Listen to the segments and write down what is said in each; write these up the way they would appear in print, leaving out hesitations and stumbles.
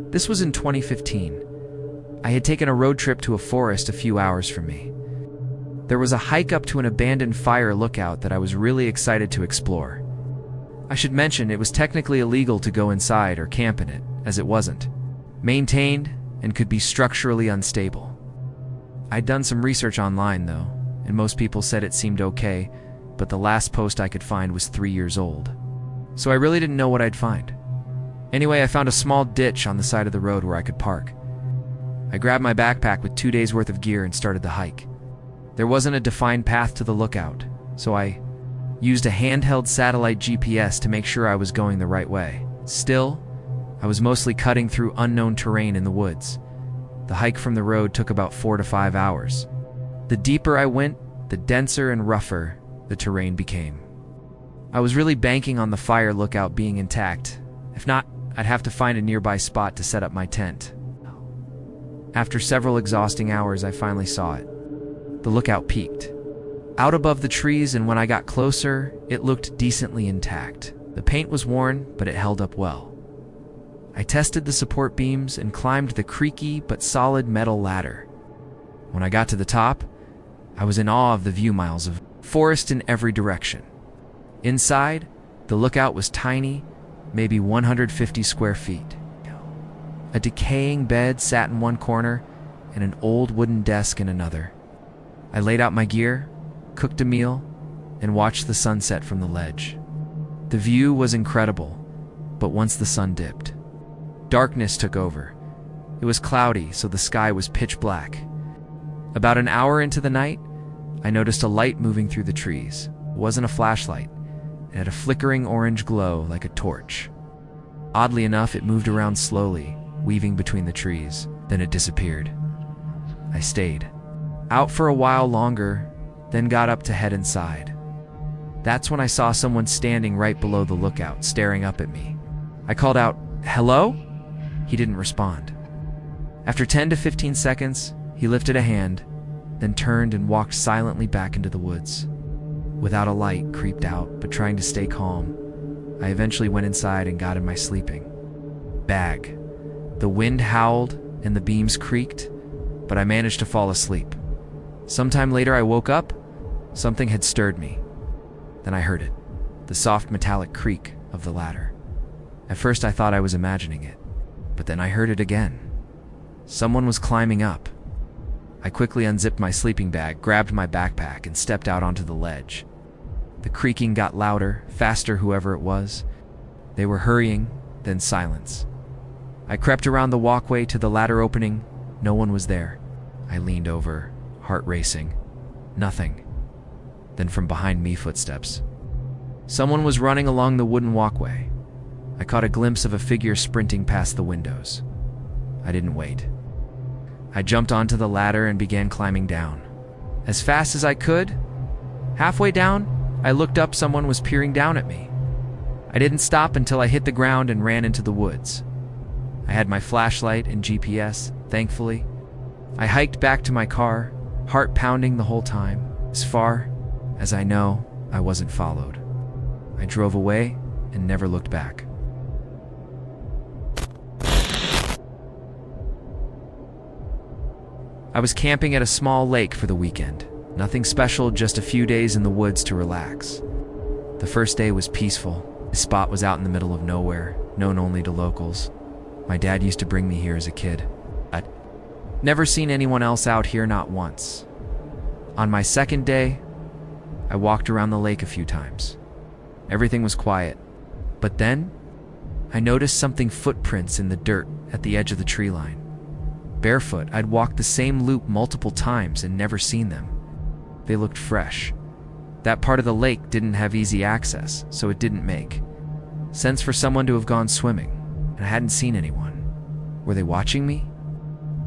This was in 2015. I had taken a road trip to a forest a few hours from me. There was a hike up to an abandoned fire lookout that I was really excited to explore. I should mention it was technically illegal to go inside or camp in it, as it wasn't maintained and could be structurally unstable. I'd done some research online though, and most people said it seemed okay, but the last post I could find was 3 years old. So I really didn't know what I'd find. Anyway, I found a small ditch on the side of the road where I could park. I grabbed my backpack with 2 days worth of gear and started the hike. There wasn't a defined path to the lookout, so I used a handheld satellite GPS to make sure I was going the right way. Still, I was mostly cutting through unknown terrain in the woods. The hike from the road took about 4 to 5 hours. The deeper I went, the denser and rougher the terrain became. I was really banking on the fire lookout being intact. If not, I'd have to find a nearby spot to set up my tent. After several exhausting hours, I finally saw it. The lookout peaked out above the trees, and when I got closer, it looked decently intact. The paint was worn, but it held up well. I tested the support beams and climbed the creaky but solid metal ladder. When I got to the top, I was in awe of the view, miles of forest in every direction. Inside, the lookout was tiny, maybe 150 square feet. A decaying bed sat in one corner and an old wooden desk in another. I laid out my gear, cooked a meal, and watched the sunset from the ledge. The view was incredible, but once the sun dipped, darkness took over. It was cloudy, so the sky was pitch black. About an hour into the night, I noticed a light moving through the trees. It wasn't a flashlight. It had a flickering orange glow like a torch. Oddly enough, it moved around slowly, weaving between the trees. Then it disappeared. I stayed out for a while longer, then got up to head inside. That's when I saw someone standing right below the lookout, staring up at me. I called out, "Hello?" He didn't respond. After 10 to 15 seconds, he lifted a hand, then turned and walked silently back into the woods. Without a light, creeped out, but trying to stay calm, I eventually went inside and got in my sleeping bag. The wind howled and the beams creaked, but I managed to fall asleep. Sometime later I woke up. Something had stirred me. Then I heard it, the soft metallic creak of the ladder. At first I thought I was imagining it, but then I heard it again. Someone was climbing up. I quickly unzipped my sleeping bag, grabbed my backpack, and stepped out onto the ledge. The creaking got louder, faster, whoever it was. They were hurrying, then silence. I crept around the walkway to the ladder opening. No one was there. I leaned over, heart racing. Nothing. Then from behind me, footsteps. Someone was running along the wooden walkway. I caught a glimpse of a figure sprinting past the windows. I didn't wait. I jumped onto the ladder and began climbing down. As fast as I could. Halfway down, I looked up. Someone was peering down at me. I didn't stop until I hit the ground and ran into the woods. I had my flashlight and GPS, thankfully. I hiked back to my car, heart pounding the whole time. As far as I know, I wasn't followed. I drove away and never looked back. I was camping at a small lake for the weekend. Nothing special, just a few days in the woods to relax. The first day was peaceful. The spot was out in the middle of nowhere, known only to locals. My dad used to bring me here as a kid. I'd never seen anyone else out here, not once. On my second day, I walked around the lake a few times. Everything was quiet. But then, I noticed something: footprints in the dirt at the edge of the tree line. Barefoot, I'd walked the same loop multiple times and never seen them. They looked fresh. That part of the lake didn't have easy access, so it didn't make sense for someone to have gone swimming, and I hadn't seen anyone. Were they watching me?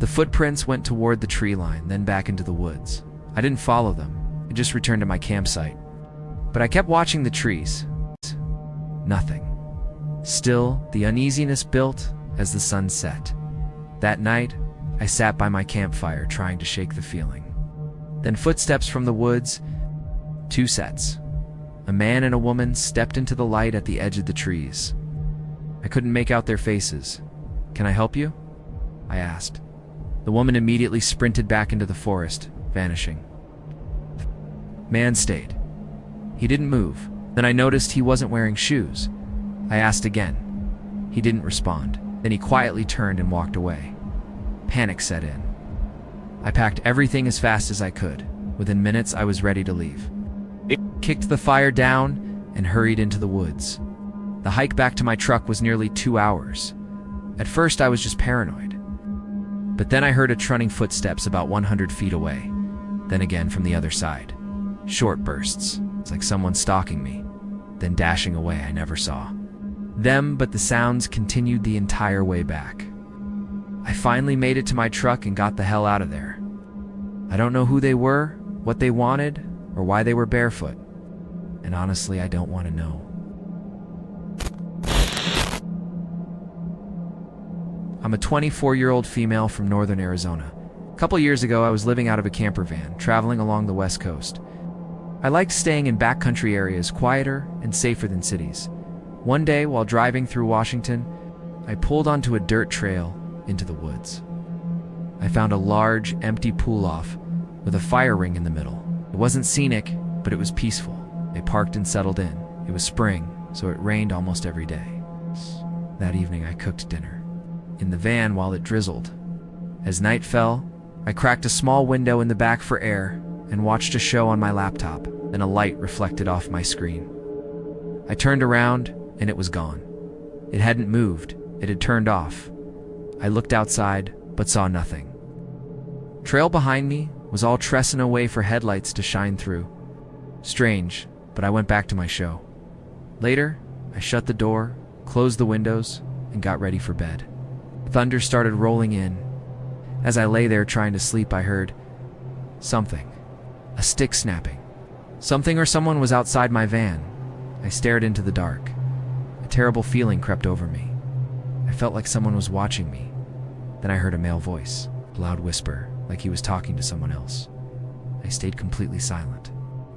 The footprints went toward the tree line, then back into the woods. I didn't follow them. I just returned to my campsite. But I kept watching the trees. Nothing. Still, the uneasiness built as the sun set. That night, I sat by my campfire trying to shake the feeling. Then footsteps from the woods. 2 sets. A man and a woman stepped into the light at the edge of the trees. I couldn't make out their faces, "Can I help you?" I asked. The woman immediately sprinted back into the forest, vanishing. Man stayed. He didn't move. Then I noticed he wasn't wearing shoes. I asked again. He didn't respond. Then he quietly turned and walked away. Panic set in. I packed everything as fast as I could. Within minutes, I was ready to leave. I kicked the fire down and hurried into the woods. The hike back to my truck was nearly 2 hours. At first, I was just paranoid. But then I heard a trunning footsteps about 100 feet away. Then again from the other side. Short bursts. It's like someone stalking me. Then dashing away I never saw them, but the sounds continued the entire way back. I finally made it to my truck and got the hell out of there. I don't know who they were, what they wanted, or why they were barefoot. And honestly, I don't want to know. I'm a 24-year-old female from northern Arizona. A couple years ago, I was living out of a camper van, traveling along the West Coast. I liked staying in backcountry areas, quieter and safer than cities. One day, while driving through Washington, I pulled onto a dirt trail into the woods. I found a large, empty pool-off with a fire ring in the middle. It wasn't scenic, but it was peaceful. I parked and settled in. It was spring, so it rained almost every day. That evening, I cooked dinner in the van while it drizzled. As night fell, I cracked a small window in the back for air and watched a show on my laptop. Then a light reflected off my screen. I turned around, and it was gone. It hadn't moved. It had turned off. I looked outside, but saw nothing. Trail behind me was all tresson away for headlights to shine through. Strange, but I went back to my show. Later, I shut the door, closed the windows, and got ready for bed. Thunder started rolling in. As I lay there trying to sleep, I heard something. A stick snapping. Something or someone was outside my van. I stared into the dark. A terrible feeling crept over me. I felt like someone was watching me. Then I heard a male voice, a loud whisper, like he was talking to someone else. I stayed completely silent.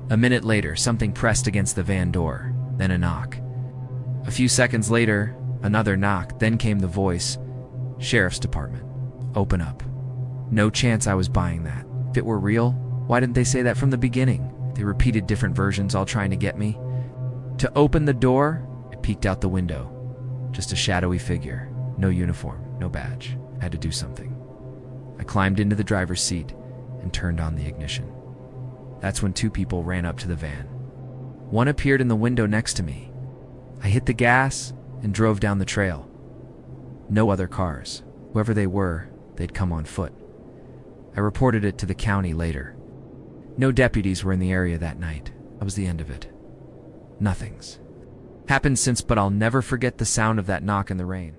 A minute later, something pressed against the van door, then a knock. A few seconds later, another knock, then came the voice, "Sheriff's Department. Open up." No chance I was buying that. If it were real, why didn't they say that from the beginning? They repeated different versions, all trying to get me. To open the door, I peeked out the window. Just a shadowy figure. No uniform, no badge. I had to do something. I climbed into the driver's seat and turned on the ignition. That's when two people ran up to the van. One appeared in the window next to me. I hit the gas and drove down the trail. No other cars. Whoever they were, they'd come on foot. I reported it to the county later. No deputies were in the area that night. That was the end of it. Nothing's happened since, but I'll never forget the sound of that knock in the rain.